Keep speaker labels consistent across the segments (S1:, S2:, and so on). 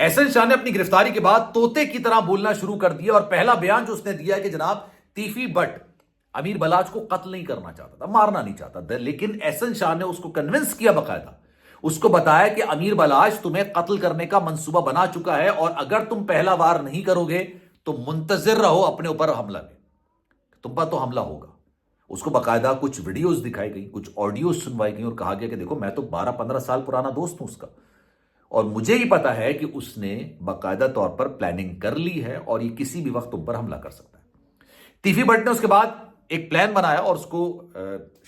S1: احسن شاہ نے اپنی گرفتاری کے بعد طوطے کی طرح بولنا شروع کر دیا اور پہلا بیان جو اس نے دیا ہے کہ جناب تیفی بٹ امیر بلاچ کو قتل نہیں کرنا چاہتا تھا، مارنا نہیں چاہتا تھا، لیکن احسن شاہ نے اس کو کنونس کیا، باقاعدہ اس کو بتایا کہ امیر بلاچ تمہیں قتل کرنے کا منصوبہ بنا چکا ہے اور اگر تم پہلا وار نہیں کرو گے تو منتظر رہو اپنے اوپر حملہ کے، تم پر تو حملہ ہوگا۔ اس کو باقاعدہ کچھ ویڈیوز دکھائی گئی، کچھ آڈیوز سنوائی گئی اور کہا گیا کہ دیکھو میں تو 12-15 سال پرانا دوست ہوں اس کا، اور مجھے ہی پتا ہے کہ اس نے باقاعدہ طور پر پلاننگ کر لی ہے اور یہ کسی بھی وقت تم پر حملہ کر سکتا ہے۔ تیفی بٹ نے اس کے بعد ایک پلان بنایا اور اس کو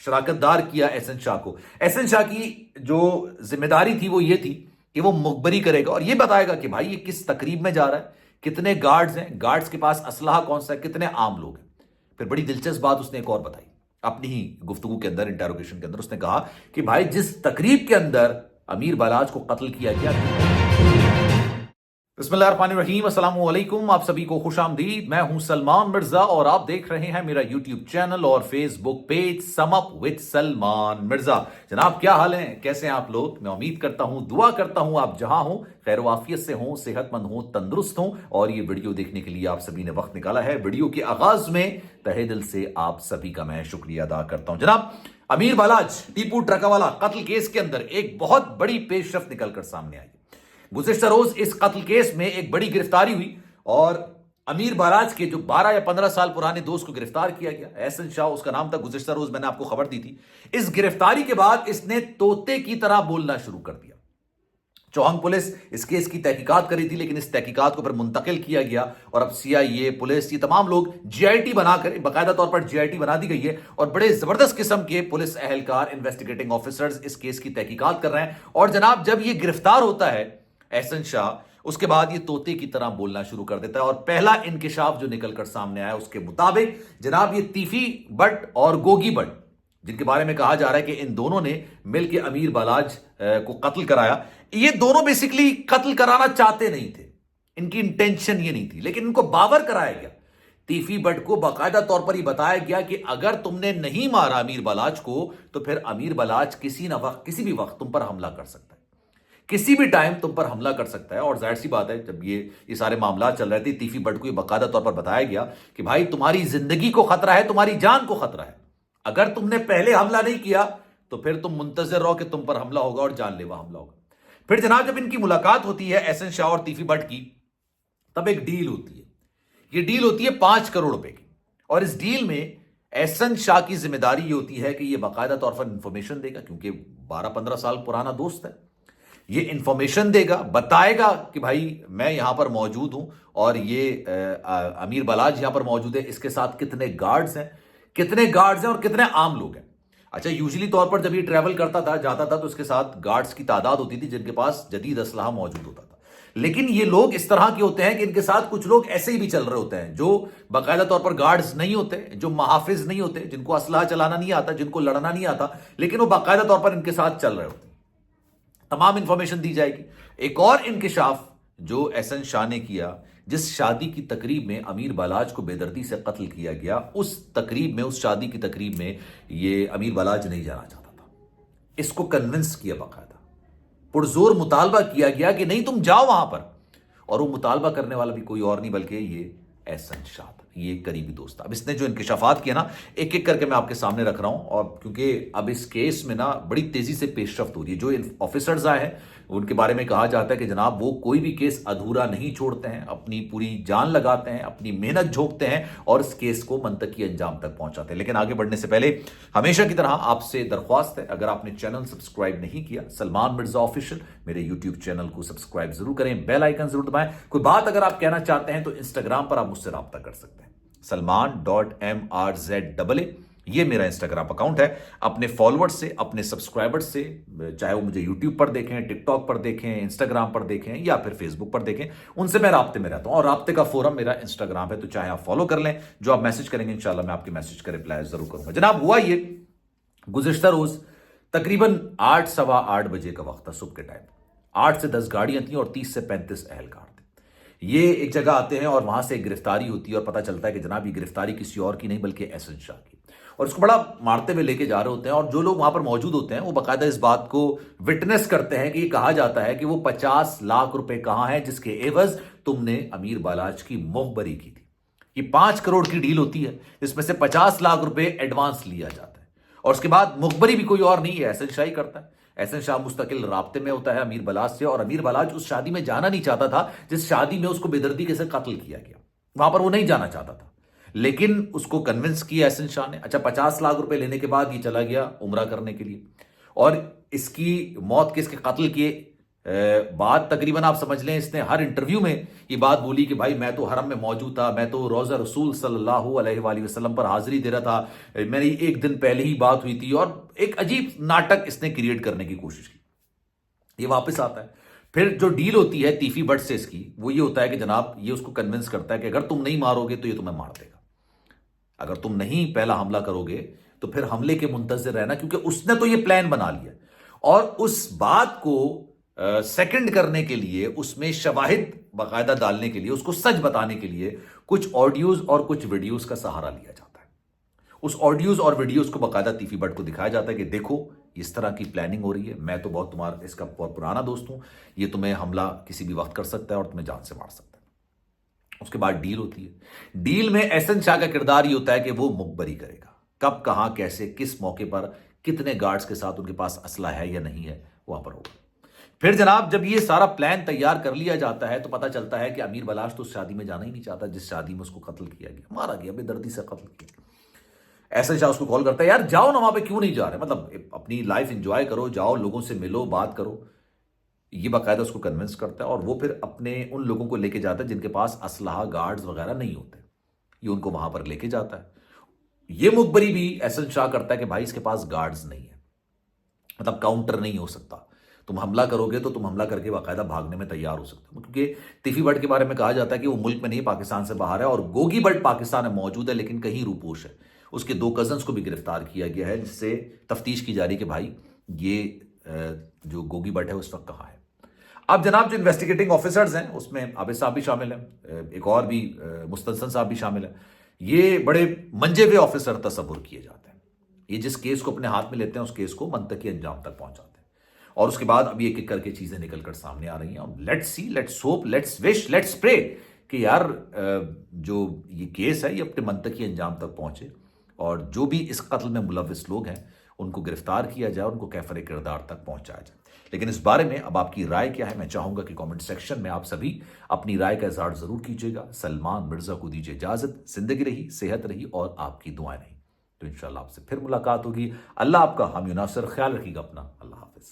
S1: شراکت دار کیا احسن شاہ کو۔ احسن شاہ کی جو ذمہ داری تھی وہ یہ تھی کہ وہ مخبری کرے گا اور یہ بتائے گا کہ بھائی یہ کس تقریب میں جا رہا ہے، کتنے گارڈز ہیں، گارڈز کے پاس اسلحہ کون سا ہے، کتنے عام لوگ ہیں۔ پھر بڑی دلچسپ بات اس نے ایک اور بتائی اپنی ہی گفتگو کے اندر، انٹروگیشن کے اندر، اس نے کہا کہ بھائی جس تقریب کے اندر امیر بلاچ کو قتل کیا گیا، بسم اللہ الرحمن الرحیم، السلام علیکم، آپ سبھی کو خوش آمدید۔ میں ہوں سلمان مرزا اور آپ دیکھ رہے ہیں میرا یوٹیوب چینل اور Facebook page sum up with Salman Mirza. جناب کیا حال ہیں، کیسے ہیں آپ لوگ؟ میں امید کرتا ہوں، دعا کرتا ہوں آپ جہاں ہوں خیر و عافیت سے ہوں، صحت مند ہوں، تندرست ہوں، اور یہ ویڈیو دیکھنے کے لیے آپ سبھی نے وقت نکالا ہے۔ ویڈیو کے آغاز میں تہہ دل سے آپ سبھی کا میں شکریہ ادا کرتا ہوں۔ جناب امیر بلاچ ٹیپو ٹرکا والا قتل کیس کے اندر ایک بہت بڑی پیش رفت نکل کر سامنے آئی۔ گزشتہ روز اس قتل کیس میں ایک بڑی گرفتاری ہوئی اور امیر بلاچ کے جو 12 یا 15 سال پرانے دوست کو گرفتار کیا گیا، احسن شاہ اس کا نام تھا۔ گزشتہ روز میں نے آپ کو خبر دی تھی۔ اس گرفتاری کے بعد اس نے طوطے کی طرح بولنا شروع کر دیا۔ چوہنگ پولیس اس کیس کی تحقیقات کری تھی، لیکن اس تحقیقات کو پھر منتقل کیا گیا اور اب سی آئی اے، پولیس، یہ تمام لوگ جی آئی ٹی بنا کر، باقاعدہ طور پر جی آئی ٹی بنا دی گئی ہے اور بڑے زبردست قسم کے پولیس اہلکار، انویسٹیگیٹنگ آفیسرز اس کیس کی تحقیقات کر رہے ہیں۔ اور جناب جب یہ گرفتار ہوتا ہے احسن شاہ، اس کے بعد یہ طوطے کی طرح بولنا شروع کر دیتا ہے اور پہلا انکشاف جو نکل کر سامنے آیا اس کے مطابق جناب یہ تیفی بٹ اور گوگی بٹ، جن کے بارے میں کہا جا رہا ہے کہ ان دونوں نے مل کے امیر بلاچ کو قتل کرایا، یہ دونوں بیسیکلی قتل کرانا چاہتے نہیں تھے، ان کی انٹینشن یہ نہیں تھی، لیکن ان کو باور کرایا گیا۔ تیفی بٹ کو باقاعدہ طور پر یہ بتایا گیا کہ اگر تم نے نہیں مارا امیر بلاچ کو تو پھر امیر بلاچ کسی بھی وقت تم پر حملہ کر سکتا ہے، کسی بھی ٹائم تم پر حملہ کر سکتا ہے۔ اور ظاہر سی بات ہے جب یہ سارے معاملات چل رہے تھے، تیفی بٹ کو یہ باقاعدہ طور پر بتایا گیا کہ بھائی تمہاری زندگی کو خطرہ ہے، تمہاری جان کو خطرہ ہے، اگر تم نے پہلے حملہ نہیں کیا تو پھر تم منتظر رہو کہ تم پر حملہ ہوگا اور جان لیوا حملہ ہوگا۔ پھر جناب جب ان کی ملاقات ہوتی ہے احسن شاہ اور تیفی بٹ کی، تب ایک ڈیل ہوتی ہے۔ یہ ڈیل ہوتی ہے 5 کروڑ روپے کی، اور اس ڈیل میں احسن شاہ کی ذمہ داری یہ ہوتی ہے کہ یہ باقاعدہ طور پر انفارمیشن دے گا، کیونکہ 12-15 سال پرانا دوست ہے، یہ انفارمیشن دے گا، بتائے گا کہ بھائی میں یہاں پر موجود ہوں اور یہ امیر بلاچ یہاں پر موجود ہے، اس کے ساتھ کتنے گارڈز ہیں اور کتنے عام لوگ ہیں۔ اچھا یوزلی طور پر جب یہ ٹریول کرتا تھا، جاتا تھا، تو اس کے ساتھ گارڈز کی تعداد ہوتی تھی جن کے پاس جدید اسلحہ موجود ہوتا تھا، لیکن یہ لوگ اس طرح کے ہوتے ہیں کہ ان کے ساتھ کچھ لوگ ایسے ہی بھی چل رہے ہوتے ہیں جو باقاعدہ طور پر گارڈز نہیں ہوتے، جو محافظ نہیں ہوتے، جن کو اسلحہ چلانا نہیں آتا، جن کو لڑنا نہیں آتا، لیکن وہ باقاعدہ طور پر ان کے ساتھ چل رہے ہوتے ہیں۔ تمام انفارمیشن دی جائے گی۔ ایک اور انکشاف جو احسن شاہ نے کیا، جس شادی کی تقریب میں امیر بلاچ کو بے دردی سے قتل کیا گیا، اس شادی کی تقریب میں یہ امیر بلاچ نہیں جانا چاہتا تھا۔ اس کو کنونس کیا، باقاعدہ پرزور مطالبہ کیا گیا کہ نہیں تم جاؤ وہاں پر، اور وہ مطالبہ کرنے والا بھی کوئی اور نہیں بلکہ یہ احسن شاہ تھا، یہ ایک قریبی دوست تھا۔ اب اس نے جو انکشافات کیا نا، ایک ایک کر کے میں آپ کے سامنے رکھ رہا ہوں، اور کیونکہ اب اس کیس میں نا بڑی تیزی سے پیش رفت ہو رہی ہے۔ جو آفیسرز آئے ہیں ان کے بارے میں کہا جاتا ہے کہ جناب وہ کوئی بھی کیس ادھورا نہیں چھوڑتے ہیں، اپنی پوری جان لگاتے ہیں، اپنی محنت جھونکتے ہیں اور اس کیس کو منطقی انجام تک پہنچاتے ہیں۔ لیکن آگے بڑھنے سے پہلے ہمیشہ کی طرح آپ سے درخواست ہے، اگر آپ نے چینل سبسکرائب نہیں کیا سلمان مرزا آفیشل، میرے یوٹیوب چینل کو سبسکرائب ضرور کریں، بیل آئیکن ضرور دبائیں۔ کوئی بات اگر آپ کہنا چاہتے ہیں تو انسٹاگرام پر آپ مجھ سے رابطہ کر سکتے ہیں، salman.mrza، یہ میرا انسٹاگرام اکاؤنٹ ہے۔ اپنے فالوورز سے، اپنے سبسکرائبرز سے، چاہے وہ مجھے یوٹیوب پر دیکھیں، ٹک ٹاک پر دیکھیں، انسٹاگرام پر دیکھیں یا پھر فیس بک پر دیکھیں، ان سے میں رابطے میں رہتا ہوں، اور رابطے کا فورم میرا انسٹاگرام ہے، تو چاہے آپ فالو کر لیں، جو آپ میسج کریں گے انشاءاللہ میں آپ کے میسج کا رپلائی ضرور کروں گا۔ جناب ہوا یہ گزشتہ روز تقریباً 8-8:15 بجے کا وقت تھا، صبح کے ٹائم 8 سے 10 گاڑیاں تھیں اور 30 سے 35 اہلکار تھے۔ یہ ایک جگہ آتے ہیں اور وہاں سے ایک گرفتاری ہوتی ہے اور پتہ چلتا ہے کہ جناب یہ گرفتاری کسی اور کی نہیں بلکہ احسن شاہ کی۔ اور اس کو بڑا مارتے ہوئے لے کے جا رہے ہوتے ہیں، اور جو لوگ وہاں پر موجود ہوتے ہیں وہ باقاعدہ اس بات کو وٹنس کرتے ہیں کہ یہ کہا جاتا ہے کہ وہ 50 لاکھ روپے کہاں ہیں جس کے عوض تم نے امیر بالاچ کی مخبری کی تھی۔ یہ 5 کروڑ کی ڈیل ہوتی ہے جس میں سے 50 لاکھ روپے ایڈوانس لیا جاتا ہے، اور اس کے بعد مخبری بھی کوئی اور نہیں ہے، احسن شاہی کرتا ہے۔ احسن شاہ مستقل رابطے میں ہوتا ہے امیر بلاچ سے، اور امیر بلاچ اس شادی میں جانا نہیں چاہتا تھا جس شادی میں اس کو بے دردی کے سے قتل کیا گیا، وہاں پر وہ نہیں جانا چاہتا تھا، لیکن اس کو کنونس کیا احسن شاہ نے۔ اچھا 50 لاکھ روپے لینے کے بعد یہ چلا گیا عمرہ کرنے کے لیے، اور اس کی موت کے، اس کے قتل کے بعد تقریباً آپ سمجھ لیں اس نے ہر انٹرویو میں یہ بات بولی کہ بھائی میں تو حرم میں موجود تھا، میں تو روضہ رسول صلی اللہ علیہ وآلہ وسلم پر حاضری دے رہا تھا، میری ایک دن پہلے ہی بات ہوئی تھی، اور ایک عجیب ناٹک اس نے کریٹ کرنے کی کوشش کی۔ یہ واپس آتا ہے، پھر جو ڈیل ہوتی ہے تیفی بٹ سے اس کی، وہ یہ ہوتا ہے کہ جناب یہ اس کو کنونس کرتا ہے کہ اگر تم نہیں مارو گے تو یہ تمہیں مار دے گا، اگر تم نہیں پہلا حملہ کرو گے تو پھر حملے کے منتظر رہنا، کیونکہ اس نے تو یہ پلان بنا لیا، اور اس بات کو سیکنڈ کرنے کے لیے، اس میں شواہد باقاعدہ ڈالنے کے لیے، اس کو سچ بتانے کے لیے کچھ آڈیوز اور کچھ ویڈیوز کا سہارا لیا جاتا ہے۔ اس آڈیوز اور ویڈیوز کو باقاعدہ تیفی بٹ کو دکھایا جاتا ہے کہ دیکھو اس طرح کی پلاننگ ہو رہی ہے، میں تو بہت تمہارا اس کا بہت پرانا دوست ہوں، یہ تمہیں حملہ کسی بھی وقت کر سکتا ہے اور تمہیں جان سے مار سکتا ہے۔ اس کے بعد ڈیل ہوتی ہے، ڈیل میں احسن شاہ کا کردار یہ ہوتا ہے کہ وہ مخبری کرے گا، کب، کہاں، کیسے، کس موقع پر، کتنے گارڈز کے ساتھ، ان کے پاس اسلحہ ہے یا نہیں ہے، وہاں پر ہوگا۔ پھر جناب جب یہ سارا پلان تیار کر لیا جاتا ہے تو پتہ چلتا ہے کہ امیر بلاچ تو اس شادی میں جانا ہی نہیں چاہتا جس شادی میں اس کو قتل کیا گیا، مارا گیا، بے دردی سے قتل کیا۔ احسن شاہ اس کو کال کرتا ہے، یار جاؤ نا وہاں پہ، کیوں نہیں جا رہے، مطلب اپنی لائف انجوائے کرو، جاؤ لوگوں سے ملو، بات کرو۔ یہ باقاعدہ اس کو کنونس کرتا ہے، اور وہ پھر اپنے ان لوگوں کو لے کے جاتا ہے جن کے پاس اسلحہ، گارڈز وغیرہ نہیں ہوتے، یہ ان کو وہاں پر لے کے جاتا ہے۔ یہ مخبری بھی احسن شاہ کرتا ہے کہ بھائی اس کے پاس گارڈز نہیں ہے، مطلب کاؤنٹر نہیں ہو سکتا، تم حملہ کرو گے تو تم حملہ کر کے باقاعدہ بھاگنے میں تیار ہو سکتے ہو، کیونکہ تیفی بٹ کے بارے میں کہا جاتا ہے کہ وہ ملک میں نہیں، پاکستان سے باہر ہے، اور گوگی بٹ پاکستان میں موجود ہے لیکن کہیں روپوش ہے۔ اس کے 2 کزنز کو بھی گرفتار کیا گیا ہے، جس سے تفتیش کی جا رہی کہ بھائی یہ جو گوگی بٹ ہے اس وقت کہاں ہے۔ اب جناب جو انویسٹیگیٹنگ آفیسرز ہیں اس میں عابد صاحب بھی شامل ہیں، ایک اور بھی مستنصر صاحب بھی شامل ہیں، یہ بڑے منجے ہوئے آفیسر تصور کیے جاتے ہیں، یہ جس کیس کو اپنے ہاتھ میں لیتے ہیں اس کیس کو منطقی انجام تک پہنچاتے ہیں، اور اس کے بعد ابھی ایک ایک کر کے چیزیں نکل کر سامنے آ رہی ہیں۔ Let's see, let's hope, let's wish, let's پرے کہ یار جو یہ کیس ہے یہ اپنے منطقی انجام تک پہنچے، اور جو بھی اس قتل میں ملوث لوگ ہیں ان کو گرفتار کیا جائے، ان کو کیفر کردار تک پہنچایا جائے۔ لیکن اس بارے میں اب آپ کی رائے کیا ہے؟ میں چاہوں گا کہ کامنٹ سیکشن میں آپ سبھی اپنی رائے کا اظہار ضرور کیجیے گا۔ سلمان مرزا کو دیجیے اجازت، زندگی رہی، صحت رہی، اور آپ کی دعائیں رہیں، تو انشاءاللہ آپ سے پھر ملاقات ہوگی۔ اللہ آپ کا حامی و ناصر، خیال رکھیے گا اپنا، اللہ حافظ۔